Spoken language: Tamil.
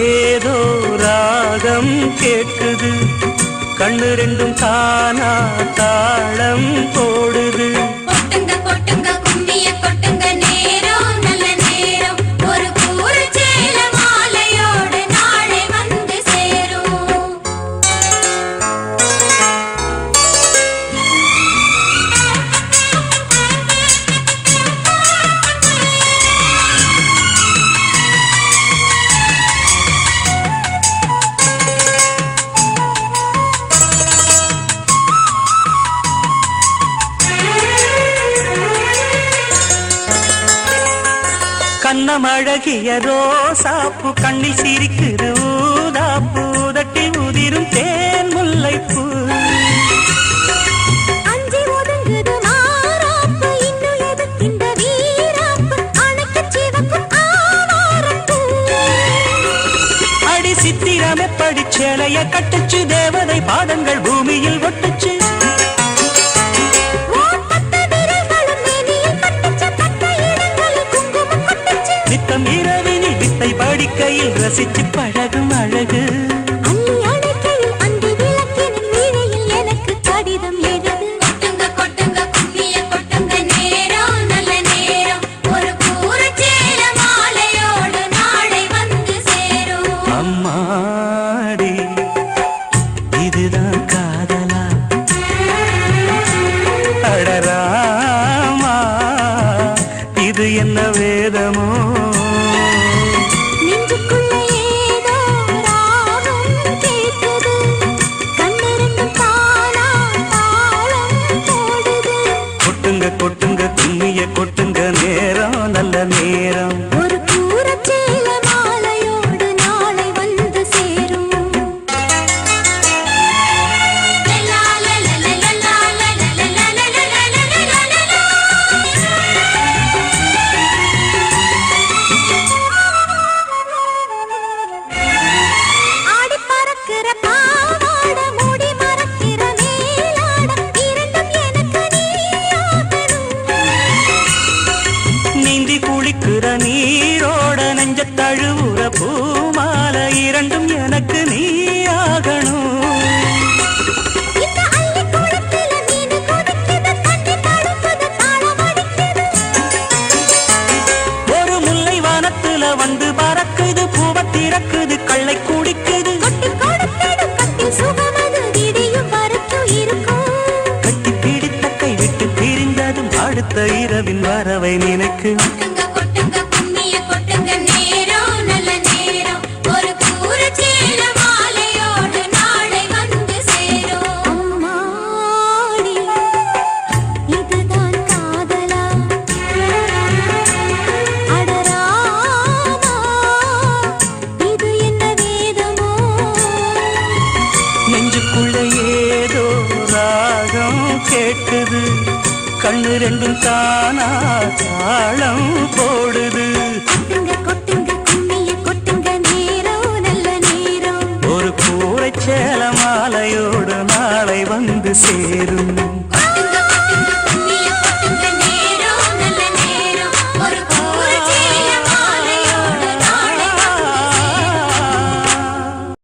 ஏதோ ராகம் கேட்குது, கண்ணு ரெண்டும் தானா தாளம் போடுது. கொட்டுங்க கொட்டுங்க கும்மிய கொட்டுங்க, நேரம் நல்ல நேரம், ஒரு கூறு சேல மாலையோடு நாளை வந்து சேரும். கண்ணம் அழகிய ரோசாப்பு, கண்ணில் சிரிக்குது ஊதாப்பு, உதட்டில் உதிரும் தேன் முல்லைப்பூ. அஞ்சி ஒதுங்குது மாறாப்பு, இன்னும் எதுக்கின்ற வீராப்பு, அணைக்கச் சிவக்கும் ஆவாரப்பூ. அடி சித்திரம் எப்படி சேலைய கட்டுச்சு, தேவதை பாதங்கள் பூமியில் ஒட்டுச்சு. நித்தம் இரவினில் வித்தை படிக்கையில் ரசிச்சு பழகும் அழகு. அள்ளி அணைக்கையில் அந்தி விளக்கினின் வீணையில் எனக்கு கடிதம் எழுது. கொட்டுங்க கொட்டுங்க கும்மிய கொட்டுங்க, நேரம் நல்ல நேரம், ஒரு கூறு சேல மாலையோடு நாளை வந்து சேரும். அம்மாடி இதுதான் காதலா, அடராமா இது என்ன வேதமோ. நெஞ்சுக்குள்ள ஏதோ ராகம் கேட்குது, கண்ணு ரெண்டும் தானா தாளம் போடுது. கொட்டுங்க கொட்டுங்க கும்மிய கொட்டுங்க, நேரம் நல்ல நேரம், ஒரு கூறு சேல மாலையோடு நாளை வந்து சேரும். லலா லலா லலா லலா லலா லலா லலா. ஆடி பறக்கிற பாவாட, மூடி மறக்கிற மேலாட, இரண்டும் எனக்கு நீயாகணும். நீந்தி குளிக்கிற நீரோட நெஞ்ச தழுவுற பூமாலை, இரண்டும் எனக்கு நீயாகணும். இந்த அள்ளி குளத்தில மீன் கொதிக்குது, தண்ணி தடுக்குது, தாளம் அடிக்குது. ஒரு முல்லை வானத்துல வந்து பறக்குது, பூவ திறக்குது, கள்ளை குடிக்குது. கொட்டி கொடுத்திடு கட்டில் சுகமது, விடியும் வரைக்கும் இருக்கும். கட்டி பிடித்த கை விட்டு பிரிந்ததும் அடுத்த இரவின் வரவை நினைக்கு. கொட்டுங்க கொட்டுங்க கும்மிய கொட்டுங்க, நேரம் நல்ல நேரம், ஒரு கூறு சேல மாலையோடு நாளை வந்து சேரும். அம்மாடி இதுதான் காதலா, அடராமா இது என்ன வேதமோ. நெஞ்சுக்குள்ள ஏதோ ராகம் கேட்குது, கண்ணு ரெண்டும் தானா தாளம் போடுது. கொட்டுங்க கொட்டுங்க கும்மிய கொட்டுங்க, நேரம் நல்ல நேரம், ஒரு கூரை சேல மாலையோடு நாளை வந்து சேரும்.